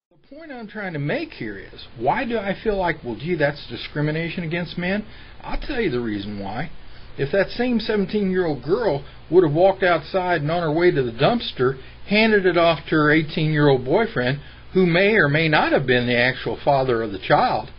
The point I'm trying to make here is, why do I feel like, well, gee, that's discrimination against men? I'll tell you the reason why. If that same 17-year-old girl would have walked outside and on her way to the dumpster, handed it off to her 18-year-old boyfriend, who may or may not have been the actual father of the child,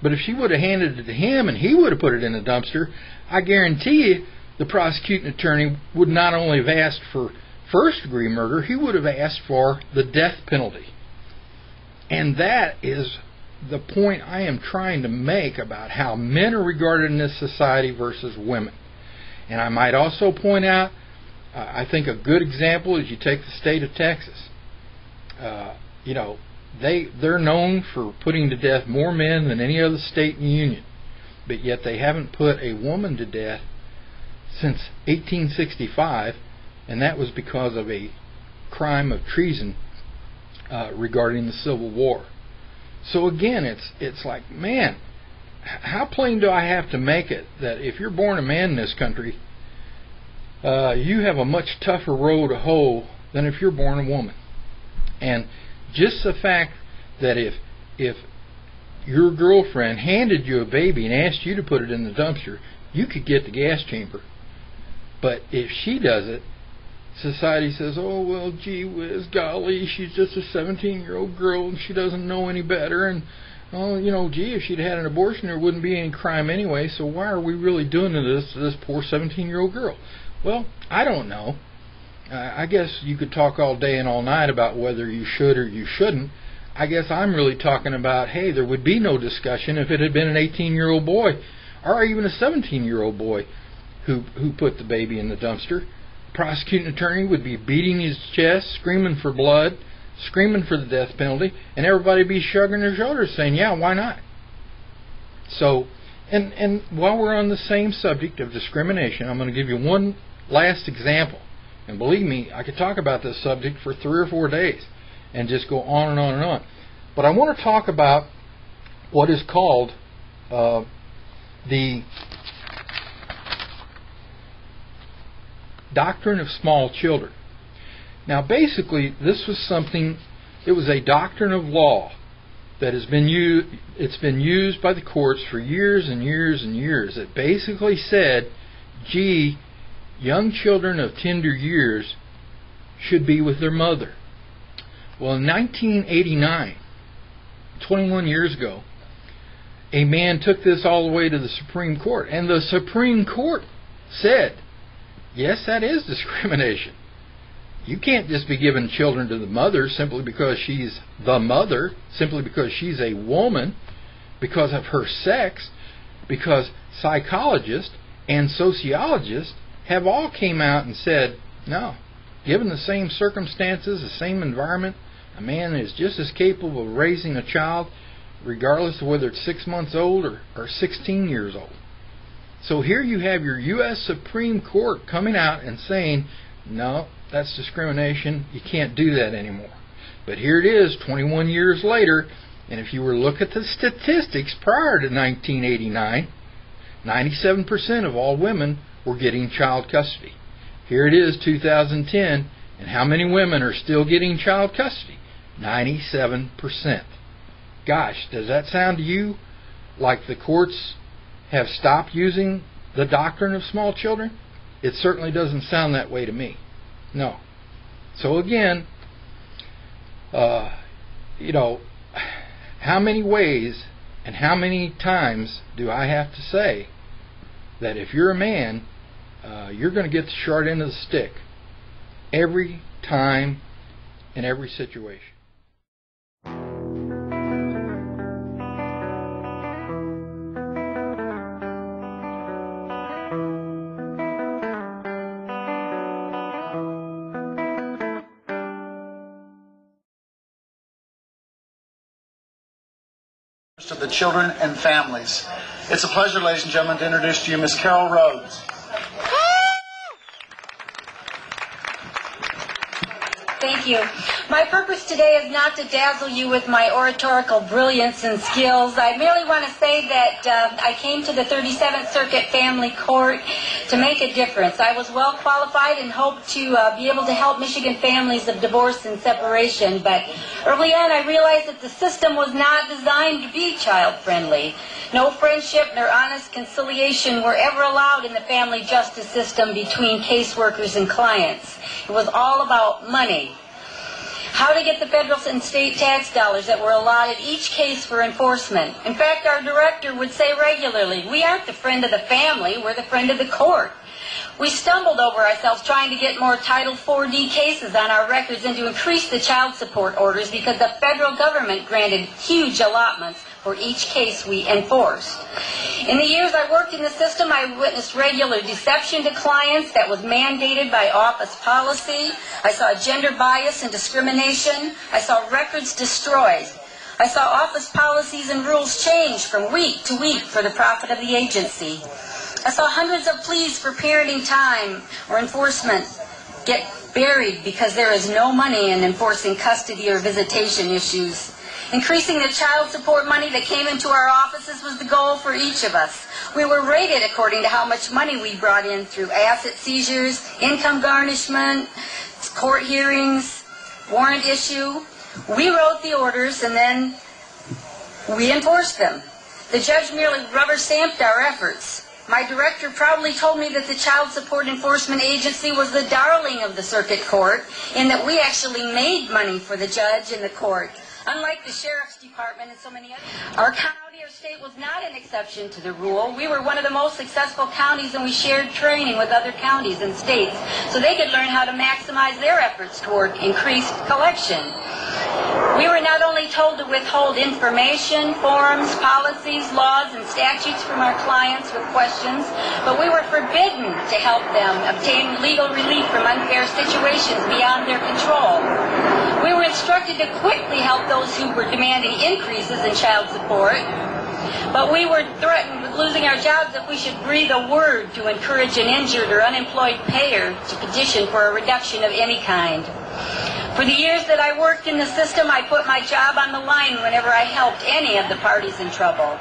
but if she would have handed it to him and he would have put it in the dumpster, I guarantee you the prosecuting attorney would not only have asked for first-degree murder, he would have asked for the death penalty. And that is the point I am trying to make about how men are regarded in this society versus women. And I might also point out, I think a good example is you take the state of Texas. They're known for putting to death more men than any other state in the union. But yet they haven't put a woman to death since 1865, and that was because of a crime of treason regarding the Civil War. So again, it's like, man, how plain do I have to make it that if you're born a man in this country, you have a much tougher road to hoe than if you're born a woman? And just the fact that if your girlfriend handed you a baby and asked you to put it in the dumpster, you could get the gas chamber. But if she does it, society says, oh, well, gee whiz, golly, she's just a 17-year-old girl and she doesn't know any better. And, oh, gee, if she'd had an abortion, there wouldn't be any crime anyway, so why are we really doing this to this poor 17-year-old girl? Well, I don't know. I guess you could talk all day and all night about whether you should or you shouldn't. I guess I'm really talking about, hey, there would be no discussion if it had been an 18-year-old boy or even a 17-year-old boy who put the baby in the dumpster. Prosecuting attorney would be beating his chest, screaming for blood, screaming for the death penalty, and everybody be shrugging their shoulders saying, yeah, why not? So, and while we're on the same subject of discrimination, I'm going to give you one last example. And believe me, I could talk about this subject for 3 or 4 days and just go on and on and on. But I want to talk about what is called the doctrine of small children. Now, basically, this was something, it was a doctrine of law that has been used, it's been used by the courts for years and years and years. It basically said, gee, young children of tender years should be with their mother. Well, in 1989, 21 years ago, a man took this all the way to the Supreme Court, and the Supreme Court said, yes, that is discrimination. You can't just be giving children to the mother simply because she's the mother, simply because she's a woman, because of her sex, because psychologists and sociologists have all came out and said, no, given the same circumstances, the same environment, a man is just as capable of raising a child regardless of whether it's 6 months old or 16 years old. So here you have your U.S. Supreme Court coming out and saying, no, that's discrimination. You can't do that anymore. But here it is 21 years later, and if you were to look at the statistics prior to 1989, 97% of all women were getting child custody. Here it is 2010, and how many women are still getting child custody? 97%. Gosh, does that sound to you like the courts have stopped using the doctrine of small children? It certainly doesn't sound that way to me. No. So again, how many ways and how many times do I have to say that if you're a man, you're going to get the short end of the stick every time in every situation? To the children and families. It's a pleasure, ladies and gentlemen, to introduce to you Miss Carol Rhodes. Thank Thank you. My purpose today is not to dazzle you with my oratorical brilliance and skills. I merely want to say that I came to the 37th Circuit Family Court to make a difference. I was well qualified and hoped to be able to help Michigan families of divorce and separation, but early on I realized that the system was not designed to be child-friendly. No friendship nor honest conciliation were ever allowed in the family justice system between caseworkers and clients. It was all about money. How to get the federal and state tax dollars that were allotted each case for enforcement. In fact, our director would say regularly, "We aren't the friend of the family, we're the friend of the court." We stumbled over ourselves trying to get more Title 4D cases on our records and to increase the child support orders because the federal government granted huge allotments for each case we enforced. In the years I worked in the system, I witnessed regular deception to clients that was mandated by office policy. I saw gender bias and discrimination. I saw records destroyed. I saw office policies and rules change from week to week for the profit of the agency. I saw hundreds of pleas for parenting time or enforcement get buried because there is no money in enforcing custody or visitation issues. Increasing the child support money that came into our offices was the goal for each of us. We were rated according to how much money we brought in through asset seizures, income garnishment, court hearings, warrant issue. We wrote the orders and then we enforced them. The judge merely rubber-stamped our efforts. My director proudly told me that the Child Support Enforcement Agency was the darling of the circuit court in that we actually made money for the judge and the court. Unlike the sheriff's department and so many others, our county or state was not an exception to the rule. We were one of the most successful counties and we shared training with other counties and states so they could learn how to maximize their efforts toward increased collection. We were not only told to withhold information, forms, policies, laws, and statutes from our clients with questions, but we were forbidden to help them obtain legal relief from unfair situations beyond their control. We were instructed to quickly help those who were demanding increases in child support, but we were threatened with losing our jobs if we should breathe a word to encourage an injured or unemployed payer to petition for a reduction of any kind. For the years that I worked in the system, I put my job on the line whenever I helped any of the parties in trouble.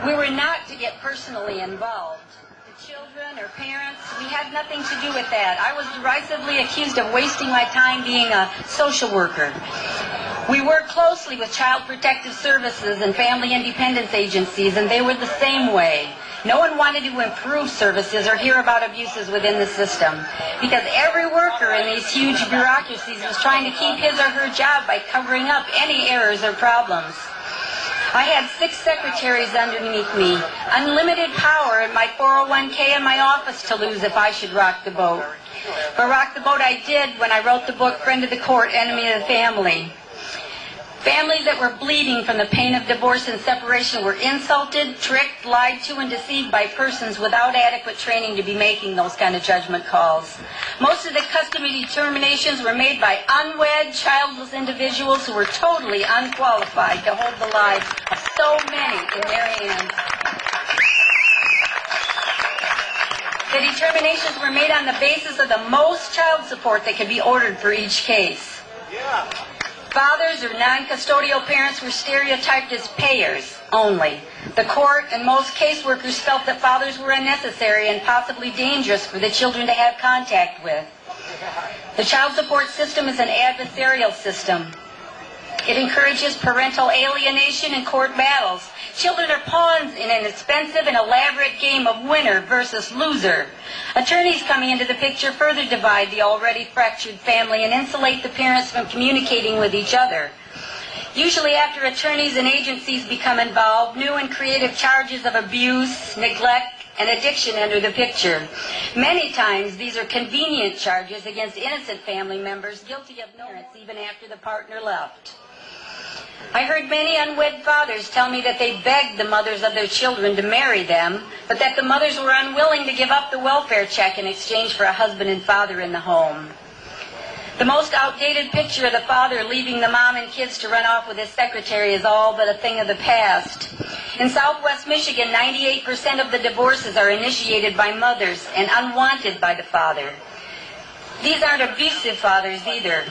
We were not to get personally involved. The children or parents, we had nothing to do with that. I was derisively accused of wasting my time being a social worker. We worked closely with Child Protective Services and Family Independence agencies, and they were the same way. No one wanted to improve services or hear about abuses within the system because every worker in these huge bureaucracies was trying to keep his or her job by covering up any errors or problems. I had 6 secretaries underneath me, unlimited power in my 401k and my office to lose if I should rock the boat. But rock the boat I did when I wrote the book Friend of the Court, Enemy of the Family. Families that were bleeding from the pain of divorce and separation were insulted, tricked, lied to, and deceived by persons without adequate training to be making those kind of judgment calls. Most of the custody determinations were made by unwed, childless individuals who were totally unqualified to hold the lives of so many in their hands. The determinations were made on the basis of the most child support that could be ordered for each case. Fathers or non-custodial parents were stereotyped as payers only. The court and most caseworkers felt that fathers were unnecessary and possibly dangerous for the children to have contact with. The child support system is an adversarial system. It encourages parental alienation and court battles. Children are pawns in an expensive and elaborate game of winner versus loser. Attorneys coming into the picture further divide the already fractured family and insulate the parents from communicating with each other. Usually after attorneys and agencies become involved, new and creative charges of abuse, neglect, and addiction enter the picture. Many times these are convenient charges against innocent family members guilty of no parents even after the partner left. I heard many unwed fathers tell me that they begged the mothers of their children to marry them, but that the mothers were unwilling to give up the welfare check in exchange for a husband and father in the home. The most outdated picture of the father leaving the mom and kids to run off with his secretary is all but a thing of the past. In Southwest Michigan, 98% of the divorces are initiated by mothers and unwanted by the father. These aren't abusive fathers either.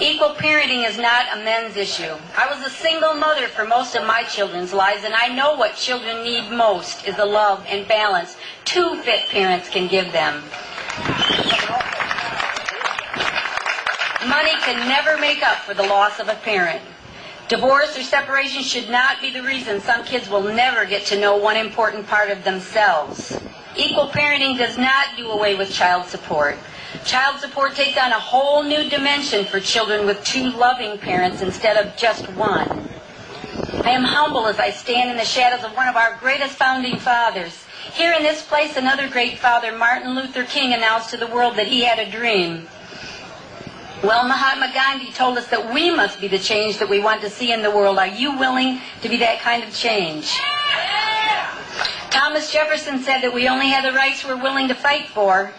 Equal parenting is not a men's issue. I was a single mother for most of my children's lives, and I know what children need most is the love and balance two fit parents can give them. Money can never make up for the loss of a parent. Divorce or separation should not be the reason some kids will never get to know one important part of themselves. Equal parenting does not do away with child support. Child support takes on a whole new dimension for children with two loving parents instead of just one. I am humble as I stand in the shadows of one of our greatest founding fathers. Here in this place, another great father, Martin Luther King, announced to the world that he had a dream. Well, Mahatma Gandhi told us that we must be the change that we want to see in the world. Are you willing to be that kind of change? Thomas Jefferson said that we only have the rights we're willing to fight for.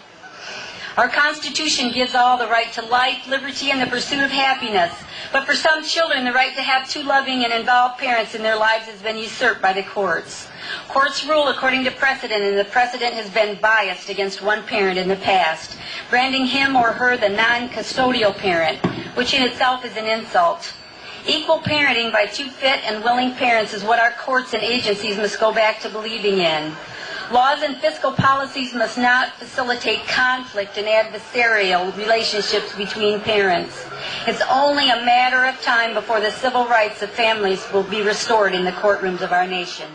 Our Constitution gives all the right to life, liberty, and the pursuit of happiness. But for some children, the right to have two loving and involved parents in their lives has been usurped by the courts. Courts rule according to precedent, and the precedent has been biased against one parent in the past, branding him or her the non-custodial parent, which in itself is an insult. Equal parenting by two fit and willing parents is what our courts and agencies must go back to believing in. Laws and fiscal policies must not facilitate conflict and adversarial relationships between parents. It's only a matter of time before the civil rights of families will be restored in the courtrooms of our nation.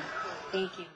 Thank you.